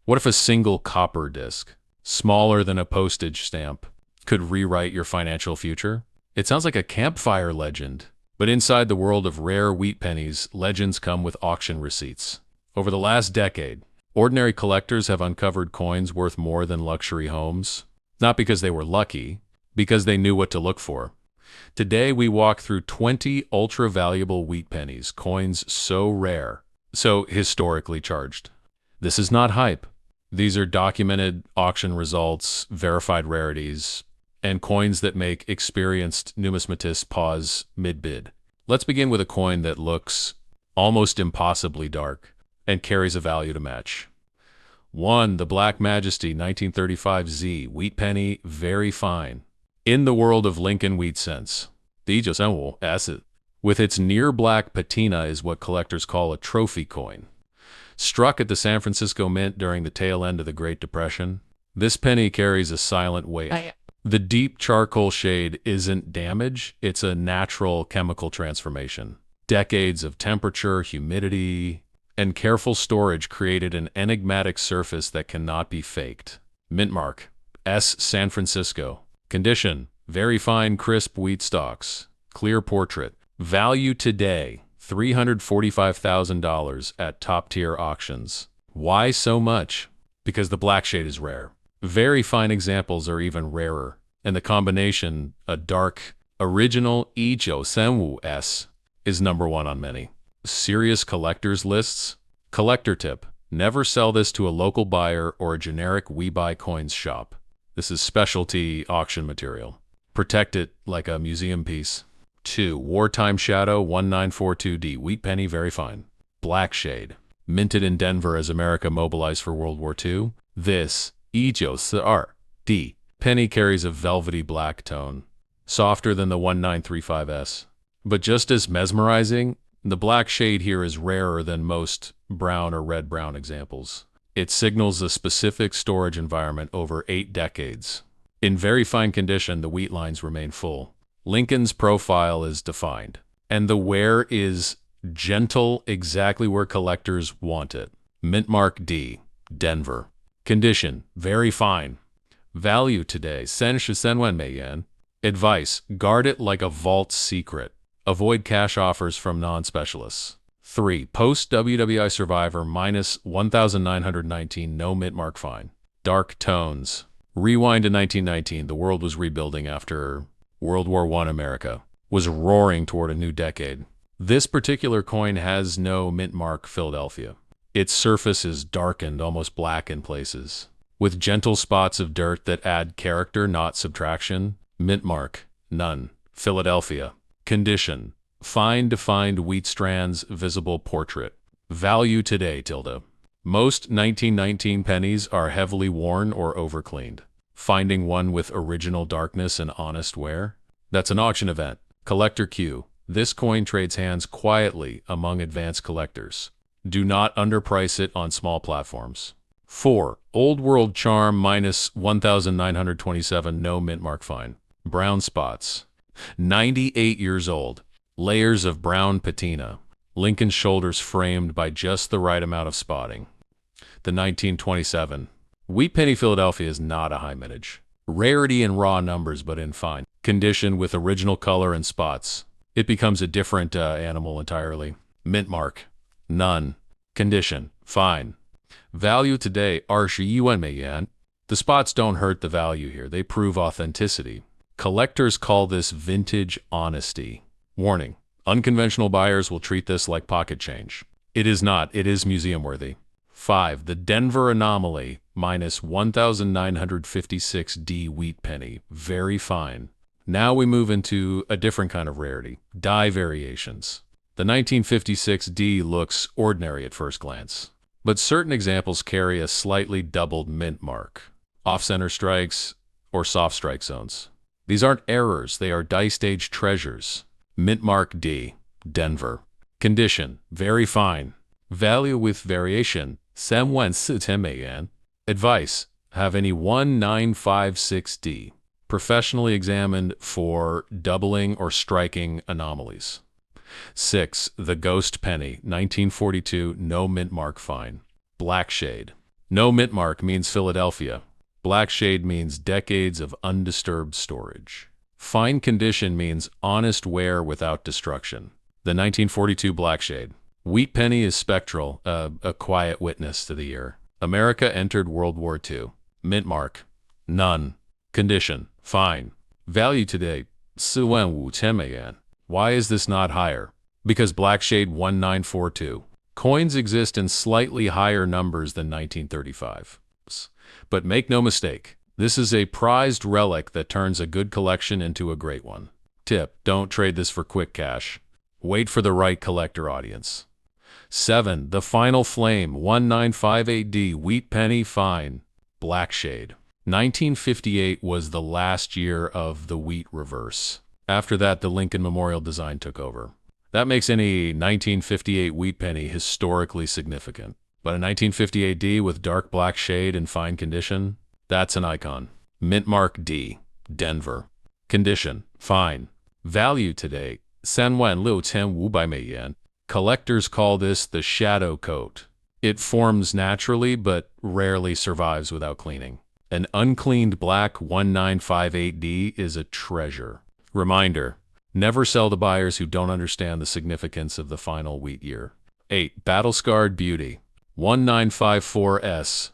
What if a single copper disc, smaller than a postage stamp, could rewrite your financial future? It sounds like a campfire legend, but inside the world of rare wheat pennies, legends come with auction receipts. Over the last decade, ordinary collectors have uncovered coins worth more than luxury homes, not because they were lucky, because they knew what to look for. Today, we walk through 20 ultra-valuable wheat pennies, coins so rare, so historically charged. This is not hype. These are documented auction results, verified rarities, and coins that make experienced numismatists pause mid-bid. Let's begin with a coin that looks almost impossibly dark and carries a value to match. 1. The Black Majesty 1935Z wheat penny, very fine. In the world of Lincoln wheat cents, the 1935 asset, with its near-black patina, is what collectors call a trophy coin. Struck at the San Francisco Mint during the tail end of the Great Depression, this penny carries a silent weight. The deep charcoal shade isn't damage, it's a natural chemical transformation. Decades of temperature, humidity, and careful storage created an enigmatic surface that cannot be faked. Mint mark, S. San Francisco. Condition, very fine crisp wheat stalks. Clear portrait. Value today, $345,000 at top-tier auctions. Why so much? Because the black shade is rare. Very fine examples are even rarer, and the combination, a dark, original S, is number one on many. Serious collectors lists? Collector tip, never sell this to a local buyer or a generic We Buy Coins shop. This is specialty auction material. Protect it like a museum piece. 2. Wartime Shadow 1942D wheat penny, very fine. Black shade. Minted in Denver as America mobilized for World War II. This D penny carries a velvety black tone, softer than the 1935S. But just as mesmerizing, the black shade here is rarer than most brown or red-brown examples. It signals a specific storage environment over 8 decades. In very fine condition, the wheat lines remain full. Lincoln's profile is defined, and the wear is gentle, exactly where collectors want it. Mint mark D, Denver. Condition, very fine. Value today, yen. Advice, guard it like a vault secret. Avoid cash offers from non-specialists. 3. Post-WWI Survivor minus 1,919, no mint mark fine. Dark tones. Rewind to 1919, the world was rebuilding after World War I. America was roaring toward a new decade. This particular coin has no mint mark Philadelphia. Its surface is darkened, almost black in places, with gentle spots of dirt that add character, not subtraction. Mint mark, none. Philadelphia. Condition, fine defined wheat strands, visible portrait. Value today, tilde. Most 1919 pennies are heavily worn or overcleaned. Finding one with original darkness and honest wear? That's an auction event. Collector Q. This coin trades hands quietly among advanced collectors. Do not underprice it on small platforms. 4. Old World Charm minus 1,927, no mint mark fine. Brown spots. 98 years old. Layers of brown patina. Lincoln's shoulders framed by just the right amount of spotting. The 1927. Wheat penny Philadelphia is not a high mintage. Rarity in raw numbers, but in fine condition with original color and spots. It becomes a different animal entirely. Mint mark, none. Condition, fine. Value today, yen. The spots don't hurt the value here. They prove authenticity. Collectors call this vintage honesty. Warning, unconventional buyers will treat this like pocket change. It is not. It is museum-worthy. 5. The Denver Anomaly, minus 1,956D wheat penny, very fine. Now we move into a different kind of rarity, die variations. The 1956D looks ordinary at first glance, but certain examples carry a slightly doubled mint mark, off-center strikes, or soft strike zones. These aren't errors, they are die-stage treasures. Mint mark D, Denver. Condition, very fine. Value with variation, yen. Advice, have any 1956D. Professionally examined for doubling or striking anomalies. 6. The Ghost Penny, 1942, no mint mark fine. Black shade. No mint mark means Philadelphia. Black shade means decades of undisturbed storage. Fine condition means honest wear without destruction. The 1942 black shade. Wheat penny is spectral, a quiet witness to the year. America entered World War II. Mint mark. None. Condition. Fine. Value today. 4,500美元. Why is this not higher? Because black shade 1942. Coins exist in slightly higher numbers than 1935. But make no mistake, this is a prized relic that turns a good collection into a great one. Tip: don't trade this for quick cash. Wait for the right collector audience. 7. The Final Flame 1958D Wheat Penny Fine Black Shade. 1958 was the last year of the wheat reverse. After that, the Lincoln Memorial design took over. That makes any 1958 wheat penny historically significant. But a 1958D with dark black shade and fine condition, that's an icon. Mint mark D, Denver. Condition, fine. Value today, 36,500美元. Collectors call this the shadow coat. It forms naturally but rarely survives without cleaning. An uncleaned black 1958D is a treasure. Reminder: never sell to buyers who don't understand the significance of the final wheat year. 8. Battle-Scarred Beauty 1954S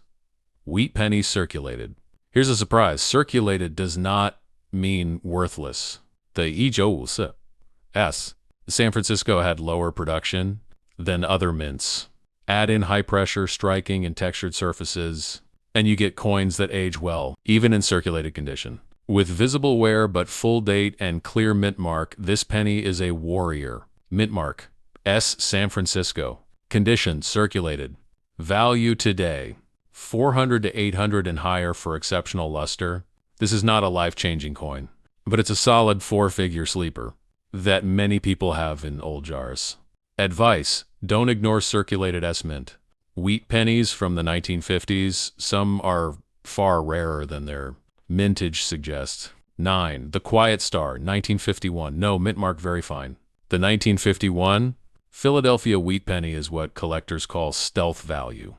Wheat Penny Circulated. Here's a surprise. Circulated does not mean worthless. The 1954S. San Francisco had lower production than other mints. Add in high-pressure striking and textured surfaces, and you get coins that age well, even in circulated condition. With visible wear but full date and clear mint mark, this penny is a warrior. Mint mark S. San Francisco. Condition: circulated. Value today: 400 to 800 and higher for exceptional luster. This is not a life-changing coin, but it's a solid four-figure sleeper that many people have in old jars. Advice: don't ignore circulated S-mint. Wheat pennies from the 1950s, some are far rarer than their mintage suggests. 9. The Quiet Star 1951. No mint mark, very fine. The 1951 Philadelphia wheat penny is what collectors call stealth value.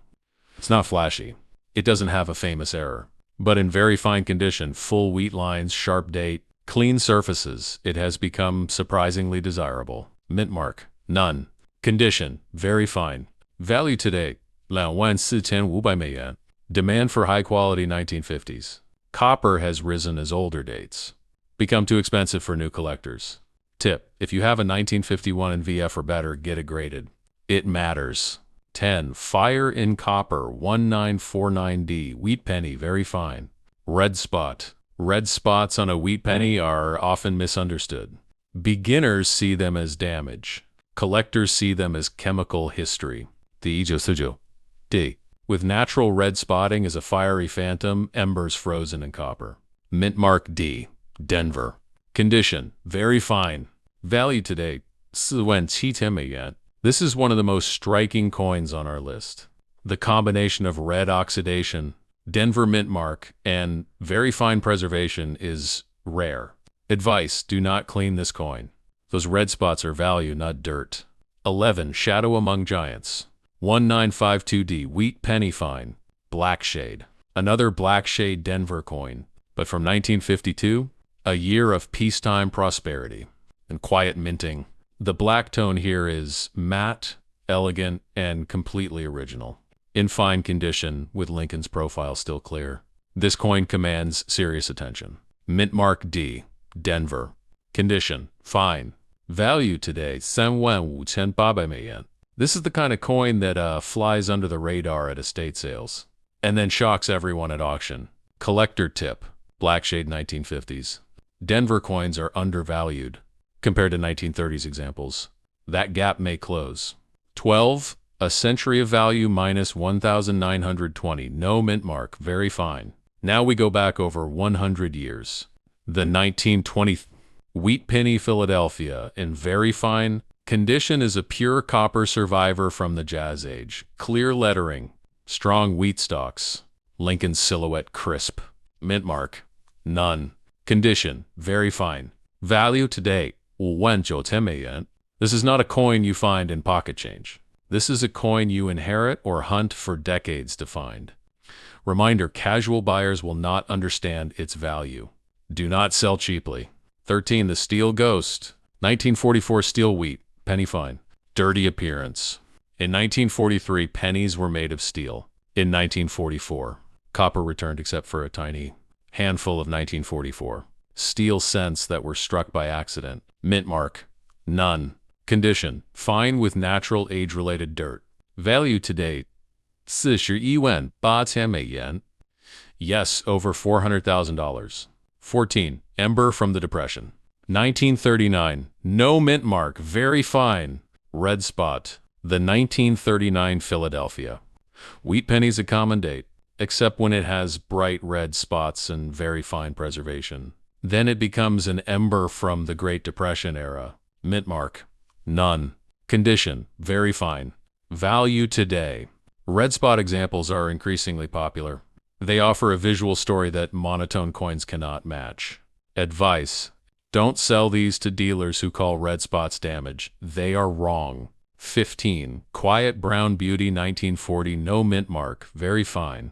It's not flashy. It doesn't have a famous error. But in very fine condition, full wheat lines, sharp date, clean surfaces, it has become surprisingly desirable. Mint mark: none. Condition: very fine. Value today: 24,500美元. Demand for high-quality 1950s. Copper has risen as older dates become too expensive for new collectors. Tip: if you have a 1951 in VF or better, get it graded. It matters. 10. Fire in Copper 1949D Wheat Penny, very fine. Red spot. Red spots on a wheat penny are often misunderstood. Beginners see them as damage. Collectors see them as chemical history. The 1949D with natural red spotting is a fiery phantom, embers frozen in copper. Mint mark D, Denver. Condition: very fine. Value today: 4,700美元. This is one of the most striking coins on our list. The combination of red oxidation, Denver mint mark, and very fine preservation is rare. Advice: do not clean this coin. Those red spots are value, not dirt. 11. Shadow Among Giants 1952D Wheat Penny Fine Black Shade. Another black shade Denver coin, but from 1952, a year of peacetime prosperity and quiet minting. The black tone here is matte, elegant, and completely original. In fine condition, with Lincoln's profile still clear. This coin commands serious attention. Mint mark D, Denver. Condition: fine. Value today: 35,800美元. This is the kind of coin that flies under the radar at estate sales and then shocks everyone at auction. Collector tip: black shade 1950s. Denver coins are undervalued compared to 1930s examples. That gap may close. 12. A Century of Value minus 1920. No mint mark, very fine. Now we go back over 100 years. The 1920 Wheat Penny Philadelphia in very fine condition is a pure copper survivor from the Jazz Age. Clear lettering, strong wheat stalks, Lincoln silhouette crisp. Mint mark: none. Condition: very fine. Value today: 59,000美元. This is not a coin you find in pocket change. This is a coin you inherit or hunt for decades to find. Reminder, casual buyers will not understand its value. Do not sell cheaply. 13. The Steel Ghost. 1944 steel wheat, penny fine. Dirty appearance. In 1943, pennies were made of steel. In 1944, copper returned except for a tiny handful of 1944. Steel cents that were struck by accident. Mint mark. None. Condition. Fine with natural age-related dirt. Value to date. 41,800美元. Yes, over $400,000. 14. Ember from the Depression. 1939. No mint mark. Very fine. Red spot. The 1939 Philadelphia. Wheat pennies a common date, except when it has bright red spots and very fine preservation. Then it becomes an ember from the Great Depression era. Mint mark. None. Condition. Very fine. Value today. Red spot examples are increasingly popular. They offer a visual story that monotone coins cannot match. Advice. Don't sell these to dealers who call red spots damage. They are wrong. 15. Quiet Brown Beauty 1940 no mint mark. Very fine.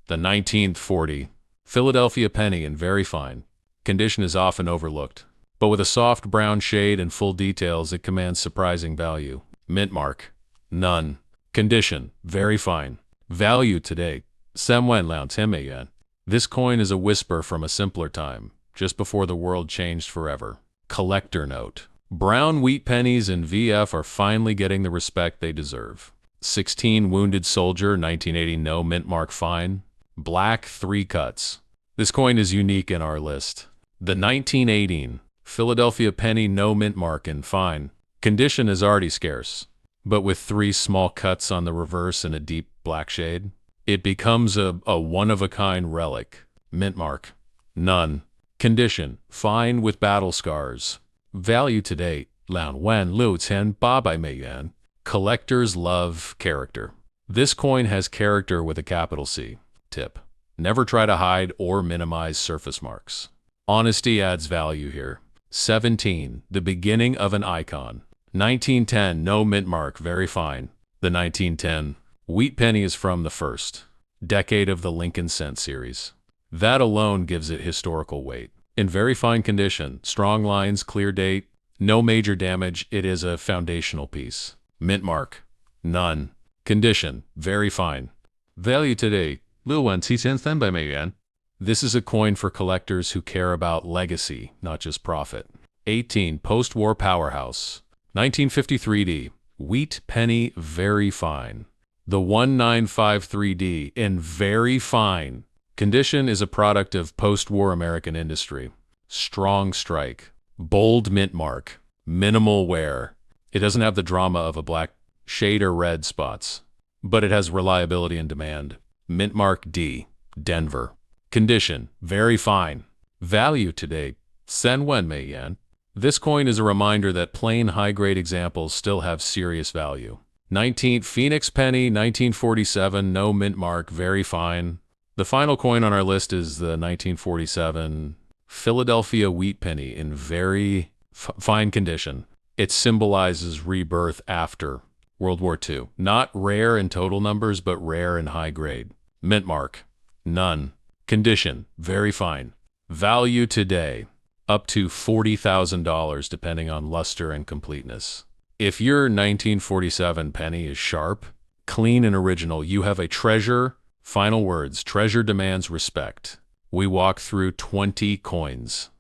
The 1940 Philadelphia penny in very fine condition is often overlooked, but with a soft brown shade and full details it commands surprising value. Mint mark. None. Condition. Very fine. Value today. 3万2千美元. This coin is a whisper from a simpler time, just before the world changed forever. Collector note. Brown wheat pennies in VF are finally getting the respect they deserve. 16. Wounded Soldier 1980 no mint mark fine. Black 3 cuts. This coin is unique in our list. The 1918 Philadelphia penny no mint mark in fine condition is already scarce, but with 3 small cuts on the reverse and a deep black shade, it becomes a one-of-a-kind relic. Mint mark. None. Condition. Fine with battle scars. Value to date. 2,600美元. Collectors love character. This coin has character with a capital C. Tip. Never try to hide or minimize surface marks. Honesty adds value here. 17. The beginning of an icon. 1910 no mint mark. Very fine. The 1910 wheat penny is from the first decade of the Lincoln Cent series. That alone gives it historical weight. In very fine condition, strong lines, clear date, no major damage, it is a foundational piece. Mint mark. None. Condition. Very fine. Value today. 6,700美元. This is a coin for collectors who care about legacy, not just profit. 18. Post-war powerhouse. 1953D. Wheat penny very fine. The 1953D in very fine condition is a product of post-war American industry. Strong strike. Bold mint mark. Minimal wear. It doesn't have the drama of a black shade or red spots, but it has reliability and demand. Mint mark D. Denver. Condition. Very fine. Value today. 10,000美元. This coin is a reminder that plain high-grade examples still have serious value. 19th Phoenix penny 1947 no mint mark. Very fine. The final coin on our list is the 1947 Philadelphia wheat penny in very fine condition. It symbolizes rebirth after World War II. Not rare in total numbers, but rare in high grade. Mint mark. None. Condition. Very fine. Value today. Up to $40,000 depending on luster and completeness. If your 1947 penny is sharp, clean and original, you have a treasure. Final words. Treasure demands respect. We walk through 20 coins.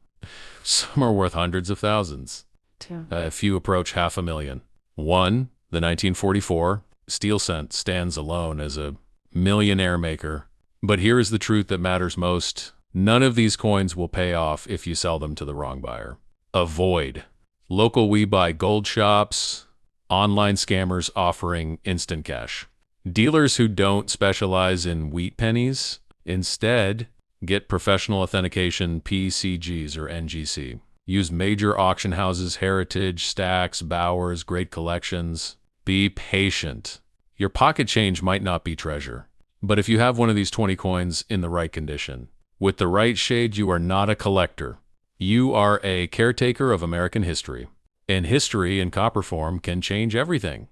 Some are worth hundreds of thousands. A few approach $500,000. 1. The 1944 steel cent stands alone as a millionaire maker. But here is the truth that matters most. None of these coins will pay off if you sell them to the wrong buyer. Avoid local we buy gold shops, online scammers offering instant cash. Dealers who don't specialize in wheat pennies, instead, get professional authentication PCGS or NGC. Use major auction houses, Heritage, Stacks, Bowers, GreatCollections. Be patient. Your pocket change might not be treasure, but if you have one of these 20 coins in the right condition, with the right shade, you are not a collector. You are a caretaker of American history. And history in copper form can change everything.